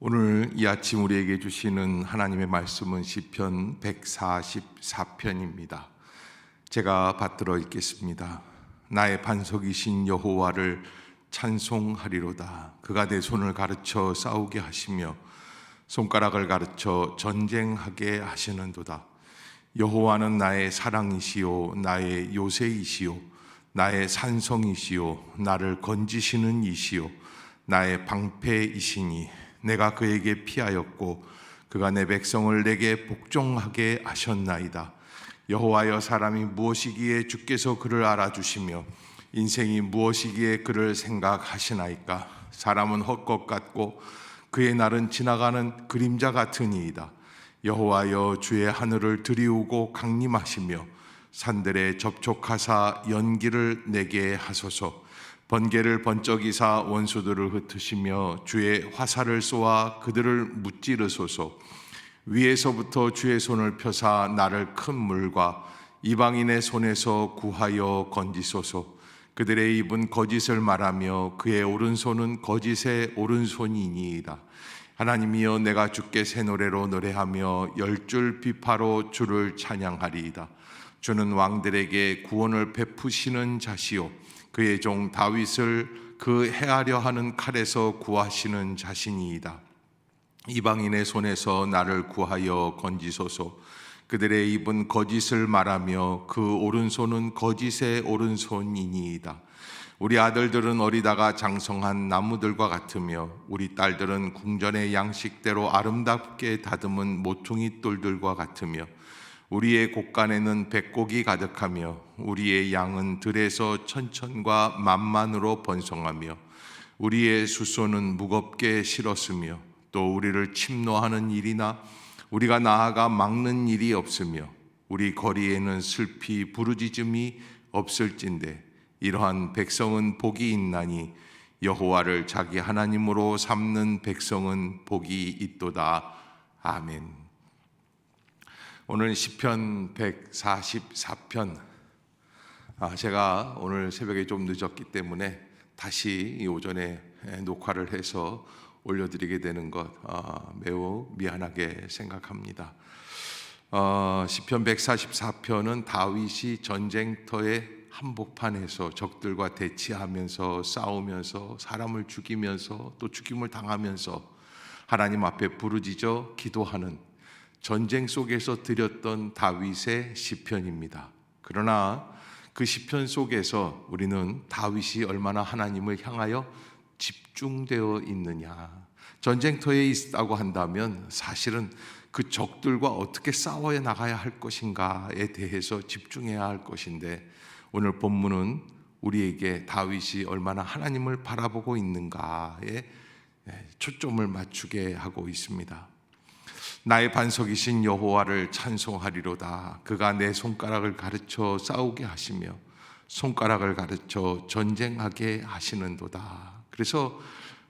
오늘 이 아침 우리에게 주시는 하나님의 말씀은 시편 144편입니다. 제가 받들어 읽겠습니다. 나의 반석이신 여호와를 찬송하리로다. 그가 내 손을 가르쳐 싸우게 하시며 손가락을 가르쳐 전쟁하게 하시는도다. 여호와는 나의 사랑이시요 나의 요새이시요 나의 산성이시요 나를 건지시는 이시요 나의 방패이시니 내가 그에게 피하였고 그가 내 백성을 내게 복종하게 하셨나이다. 여호와여, 사람이 무엇이기에 주께서 그를 알아주시며 인생이 무엇이기에 그를 생각하시나이까. 사람은 헛것 같고 그의 날은 지나가는 그림자 같으니이다. 여호와여, 주의 하늘을 들이우고 강림하시며 산들에 접촉하사 연기를 내게 하소서. 번개를 번쩍이사 원수들을 흩으시며 주의 화살을 쏘아 그들을 무찌르소서. 위에서부터 주의 손을 펴사 나를 큰 물과 이방인의 손에서 구하여 건지소서. 그들의 입은 거짓을 말하며 그의 오른손은 거짓의 오른손이니이다. 하나님이여, 내가 주께 새 노래로 노래하며 열줄 비파로 주를 찬양하리이다. 주는 왕들에게 구원을 베푸시는 자시요 그의 종 다윗을 그 해하려 하는 칼에서 구하시는 자신이이다. 이방인의 손에서 나를 구하여 건지소서. 그들의 입은 거짓을 말하며 그 오른손은 거짓의 오른손이니이다. 우리 아들들은 어리다가 장성한 나무들과 같으며 우리 딸들은 궁전의 양식대로 아름답게 다듬은 모퉁이 돌들과 같으며 우리의 곳간에는 백곡이 가득하며 우리의 양은 들에서 천천과 만만으로 번성하며 우리의 수소는 무겁게 실었으며 또 우리를 침노하는 일이나 우리가 나아가 막는 일이 없으며 우리 거리에는 슬피 부르짖음이 없을진데 이러한 백성은 복이 있나니 여호와를 자기 하나님으로 삼는 백성은 복이 있도다. 아멘. 오늘 시편 144편, 제가 오늘 새벽에 좀 늦었기 때문에 다시 이 오전에 녹화를 해서 올려드리게 되는 것 매우 미안하게 생각합니다. 시편 144편은 다윗이 전쟁터의 한복판에서 적들과 대치하면서 싸우면서 사람을 죽이면서 또 죽임을 당하면서 하나님 앞에 부르짖어 기도하는 전쟁 속에서 드렸던 다윗의 시편입니다. 그러나 그 시편 속에서 우리는 다윗이 얼마나 하나님을 향하여 집중되어 있느냐, 전쟁터에 있다고 한다면 사실은 그 적들과 어떻게 싸워 나가야 할 것인가에 대해서 집중해야 할 것인데, 오늘 본문은 우리에게 다윗이 얼마나 하나님을 바라보고 있는가에 초점을 맞추게 하고 있습니다. 나의 반석이신 여호와를 찬송하리로다. 그가 내 손가락을 가르쳐 싸우게 하시며 손가락을 가르쳐 전쟁하게 하시는도다. 그래서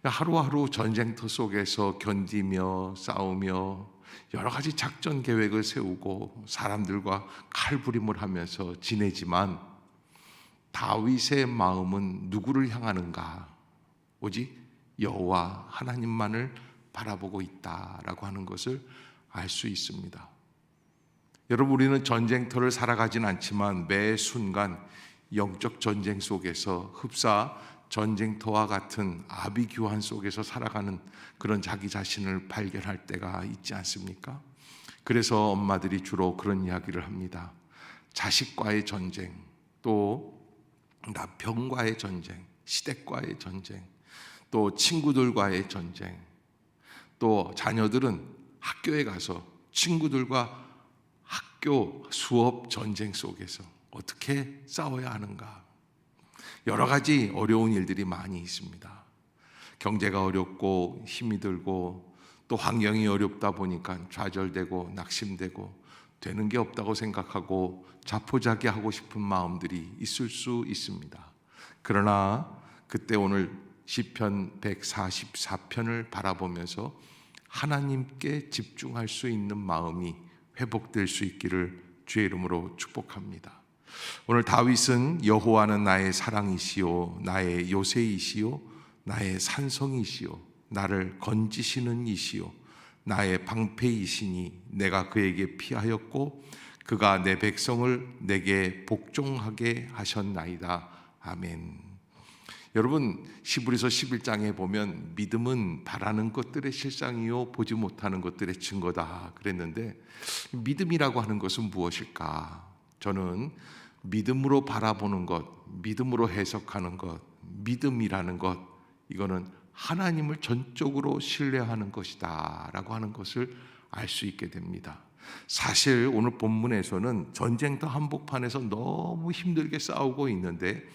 하루하루 전쟁터 속에서 견디며 싸우며 여러 가지 작전 계획을 세우고 사람들과 칼부림을 하면서 지내지만 다윗의 마음은 누구를 향하는가? 오직 여호와 하나님만을 바라보고 있다라고 하는 것을 알 수 있습니다. 여러분, 우리는 전쟁터를 살아가진 않지만 매 순간 영적 전쟁 속에서 흡사 전쟁터와 같은 아비규환 속에서 살아가는 그런 자기 자신을 발견할 때가 있지 않습니까? 그래서 엄마들이 주로 그런 이야기를 합니다. 자식과의 전쟁, 또 남편과의 전쟁, 시댁과의 전쟁, 또 친구들과의 전쟁, 또 자녀들은 학교에 가서 친구들과 학교 수업 전쟁 속에서 어떻게 싸워야 하는가. 여러 가지 어려운 일들이 많이 있습니다. 경제가 어렵고 힘이 들고 또 환경이 어렵다 보니까 좌절되고 낙심되고 되는 게 없다고 생각하고 자포자기하고 싶은 마음들이 있을 수 있습니다. 그러나 그때 오늘 시편 144편을 바라보면서 하나님께 집중할 수 있는 마음이 회복될 수 있기를 주의 이름으로 축복합니다. 오늘 다윗은 여호와는 나의 사랑이시요 나의 요새이시요 나의 산성이시요 나를 건지시는 이시요 나의 방패이시니 내가 그에게 피하였고 그가 내 백성을 내게 복종하게 하셨나이다. 아멘. 여러분, 히브리서 11장에 보면 믿음은 바라는 것들의 실상이요 보지 못하는 것들의 증거다 그랬는데, 믿음이라고 하는 것은 무엇일까? 저는 믿음으로 바라보는 것, 믿음으로 해석하는 것, 믿음이라는 것, 이거는 하나님을 전적으로 신뢰하는 것이다 라고 하는 것을 알 수 있게 됩니다. 사실 오늘 본문에서는 전쟁터 한복판에서 너무 힘들게 싸우고 있는데,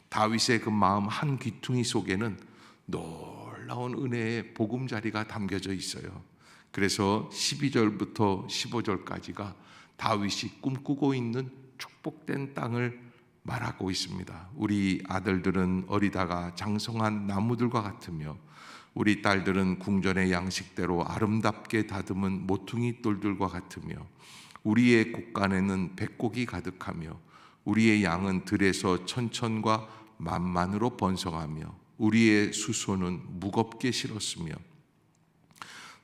다윗의 그 마음 한 귀퉁이 속에는 놀라운 은혜의 보금자리가 담겨져 있어요. 그래서 12절부터 15절까지가 다윗이 꿈꾸고 있는 축복된 땅을 말하고 있습니다. 우리 아들들은 어리다가 장성한 나무들과 같으며 우리 딸들은 궁전의 양식대로 아름답게 다듬은 모퉁이 돌들과 같으며 우리의 곳간에는 백곡이 가득하며 우리의 양은 들에서 천천과 만만으로 번성하며 우리의 수소는 무겁게 실었으며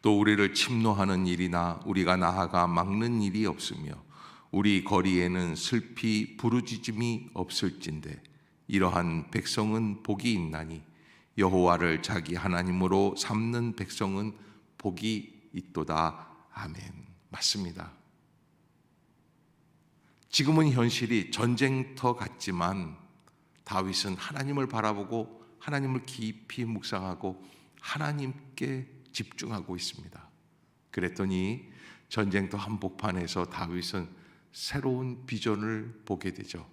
또 우리를 침노하는 일이나 우리가 나아가 막는 일이 없으며 우리 거리에는 슬피 부르짖음이 없을진데 이러한 백성은 복이 있나니 여호와를 자기 하나님으로 삼는 백성은 복이 있도다. 아멘. 맞습니다. 지금은 현실이 전쟁터 같지만 다윗은 하나님을 바라보고 하나님을 깊이 묵상하고 하나님께 집중하고 있습니다. 그랬더니 전쟁터 한복판에서 다윗은 새로운 비전을 보게 되죠.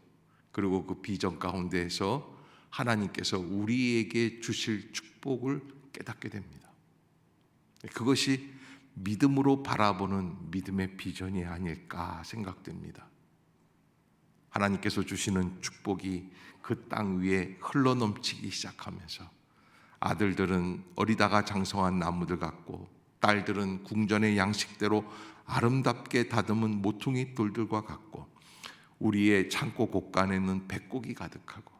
그리고 그 비전 가운데에서 하나님께서 우리에게 주실 축복을 깨닫게 됩니다. 그것이 믿음으로 바라보는 믿음의 비전이 아닐까 생각됩니다. 하나님께서 주시는 축복이 그 땅 위에 흘러넘치기 시작하면서 아들들은 어리다가 장성한 나무들 같고 딸들은 궁전의 양식대로 아름답게 다듬은 모퉁이 돌들과 같고 우리의 창고 곳간에는 백곡이 가득하고.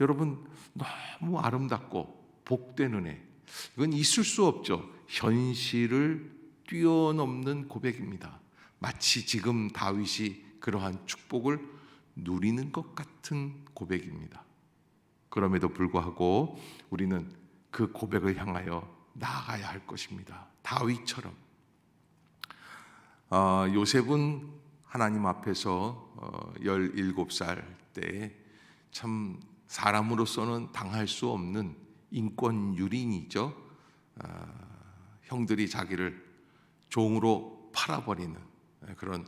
여러분, 너무 아름답고 복된 은혜, 이건 있을 수 없죠. 현실을 뛰어넘는 고백입니다. 마치 지금 다윗이 그러한 축복을 누리는 것 같은 고백입니다. 그럼에도 불구하고 우리는 그 고백을 향하여 나아가야 할 것입니다. 다윗처럼. 요셉은 하나님 앞에서 17살 때 참 사람으로서는 당할 수 없는 인권 유린이죠. 형들이 자기를 종으로 팔아버리는 그런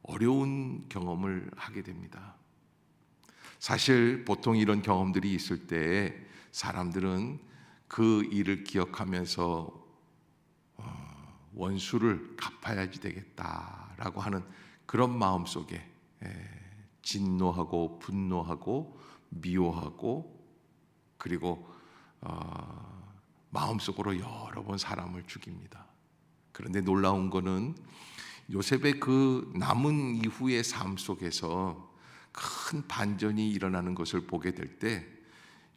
어려운 경험을 하게 됩니다. 사실 보통 이런 경험들이 있을 때 사람들은 그 일을 기억하면서 원수를 갚아야지 되겠다라고 하는 그런 마음 속에 진노하고 분노하고 미워하고 그리고 마음속으로 여러 번 사람을 죽입니다. 그런데 놀라운 거는 요셉의 그 남은 이후의 삶 속에서 큰 반전이 일어나는 것을 보게 될 때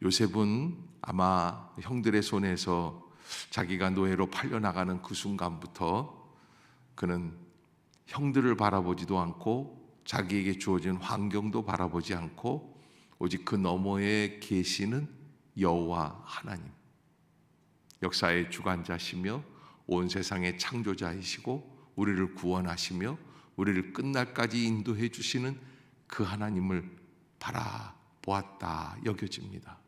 요셉은 아마 형들의 손에서 자기가 노예로 팔려나가는 그 순간부터 그는 형들을 바라보지도 않고 자기에게 주어진 환경도 바라보지 않고 오직 그 너머에 계시는 여호와 하나님, 역사의 주관자시며 온 세상의 창조자이시고 우리를 구원하시며 우리를 끝날까지 인도해 주시는 그 하나님을 바라보았다 여겨집니다.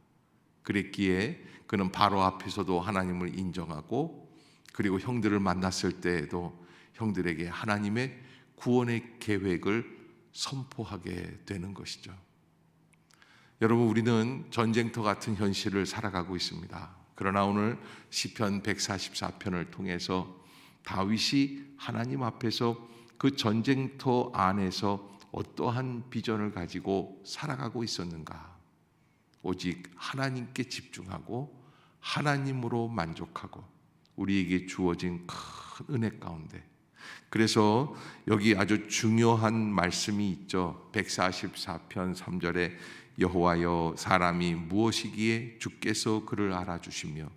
그랬기에 그는 바로 앞에서도 하나님을 인정하고 그리고 형들을 만났을 때에도 형들에게 하나님의 구원의 계획을 선포하게 되는 것이죠. 여러분, 우리는 전쟁터 같은 현실을 살아가고 있습니다. 그러나 오늘 시편 144편을 통해서 다윗이 하나님 앞에서 그 전쟁터 안에서 어떠한 비전을 가지고 살아가고 있었는가? 오직 하나님께 집중하고 하나님으로 만족하고 우리에게 주어진 큰 은혜 가운데 그래서 여기 아주 중요한 말씀이 있죠. 144편 3절에 여호와여, 사람이 무엇이기에 주께서 그를 알아주시며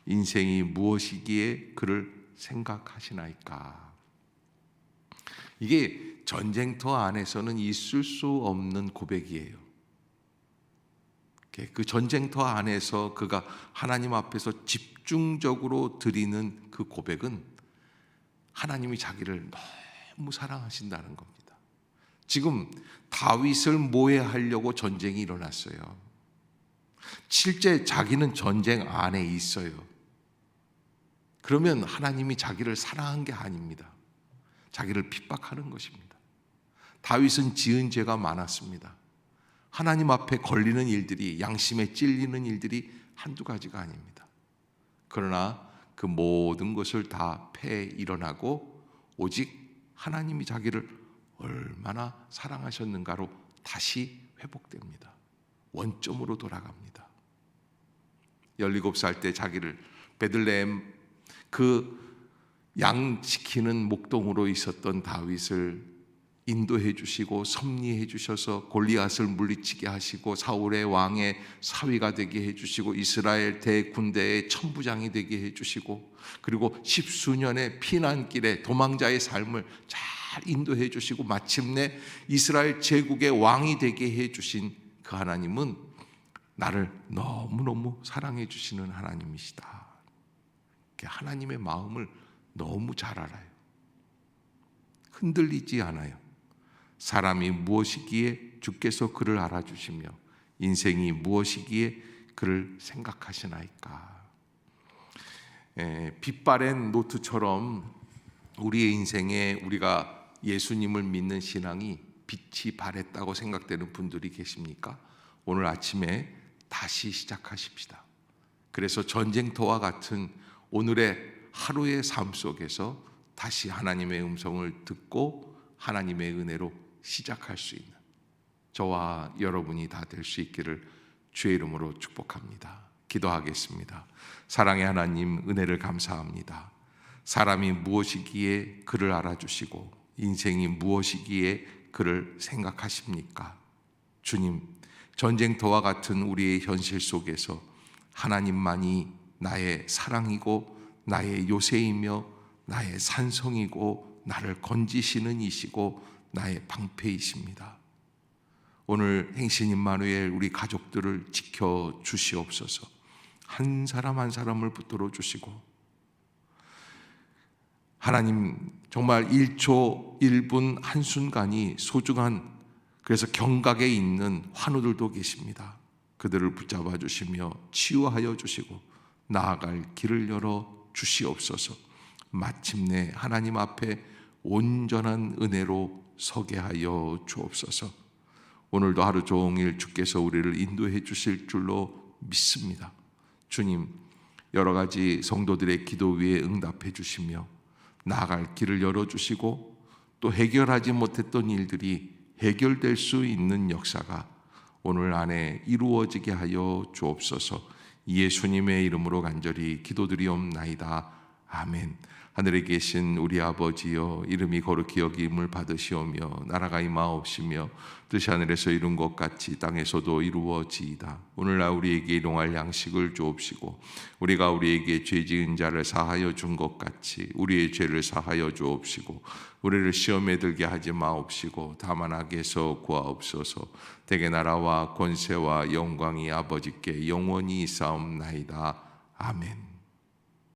인생이 무엇이기에 그를 생각하시나이까. 이게 전쟁터 안에서는 있을 수 없는 고백이에요. 그 전쟁터 안에서 그가 하나님 앞에서 집중적으로 드리는 그 고백은 하나님이 자기를 너무 사랑하신다는 겁니다. 지금 다윗을 모해하려고 전쟁이 일어났어요. 실제 자기는 전쟁 안에 있어요. 그러면 하나님이 자기를 사랑한 게 아닙니다. 자기를 핍박하는 것입니다. 다윗은 지은 죄가 많았습니다. 하나님 앞에 걸리는 일들이, 양심에 찔리는 일들이 한두 가지가 아닙니다. 그러나 그 모든 것을 다 패해 일어나고 오직 하나님이 자기를 얼마나 사랑하셨는가로 다시 회복됩니다. 원점으로 돌아갑니다. 17살 때 자기를 베들레헴 그 양 지키는 목동으로 있었던 다윗을 인도해 주시고 섭리해 주셔서 골리앗을 물리치게 하시고 사울의 왕의 사위가 되게 해 주시고 이스라엘 대군대의 천부장이 되게 해 주시고 그리고 십수년의 피난길에 도망자의 삶을 잘 인도해 주시고 마침내 이스라엘 제국의 왕이 되게 해 주신 그 하나님은 나를 너무너무 사랑해 주시는 하나님이시다. 하나님의 마음을 너무 잘 알아요. 흔들리지 않아요. 사람이 무엇이기에 주께서 그를 알아주시며 인생이 무엇이기에 그를 생각하시나이까. 빛바랜 노트처럼 우리의 인생에 우리가 예수님을 믿는 신앙이 빛이 바랬다고 생각되는 분들이 계십니까? 오늘 아침에 다시 시작하십시다. 그래서 전쟁터와 같은 오늘의 하루의 삶 속에서 다시 하나님의 음성을 듣고 하나님의 은혜로 시작할 수 있는 저와 여러분이 다 될 수 있기를 주의 이름으로 축복합니다. 기도하겠습니다. 사랑의 하나님, 은혜를 감사합니다. 사람이 무엇이기에 그를 알아주시고 인생이 무엇이기에 그를 생각하십니까? 주님, 전쟁터와 같은 우리의 현실 속에서 하나님만이 나의 사랑이고 나의 요새이며 나의 산성이고 나를 건지시는 이시고 나의 방패이십니다. 오늘 행신 임마누엘 우리 가족들을 지켜 주시옵소서. 한 사람 한 사람을 붙들어 주시고 하나님 정말 1초 1분 한순간이 소중한 그래서 경각에 있는 환우들도 계십니다. 그들을 붙잡아 주시며 치유하여 주시고 나아갈 길을 열어 주시옵소서. 마침내 하나님 앞에 온전한 은혜로 서게 하여 주옵소서. 오늘도 하루 종일 주께서 우리를 인도해 주실 줄로 믿습니다. 주님, 여러 가지 성도들의 기도 위에 응답해 주시며 나아갈 길을 열어주시고 또 해결하지 못했던 일들이 해결될 수 있는 역사가 오늘 안에 이루어지게 하여 주옵소서. 예수님의 이름으로 간절히 기도드리옵나이다. 아멘. 하늘에 계신 우리 아버지여, 이름이 거룩히 여김을 받으시오며 나라가 임하옵시며 뜻이 하늘에서 이룬 것 같이 땅에서도 이루어지이다. 오늘날 우리에게 일용할 양식을 주옵시고 우리가 우리에게 죄 지은 자를 사하여 준 것 같이 우리의 죄를 사하여 주옵시고 우리를 시험에 들게 하지 마옵시고 다만 악에서 구하옵소서. 대개 나라와 권세와 영광이 아버지께 영원히 있사옵나이다. 아멘.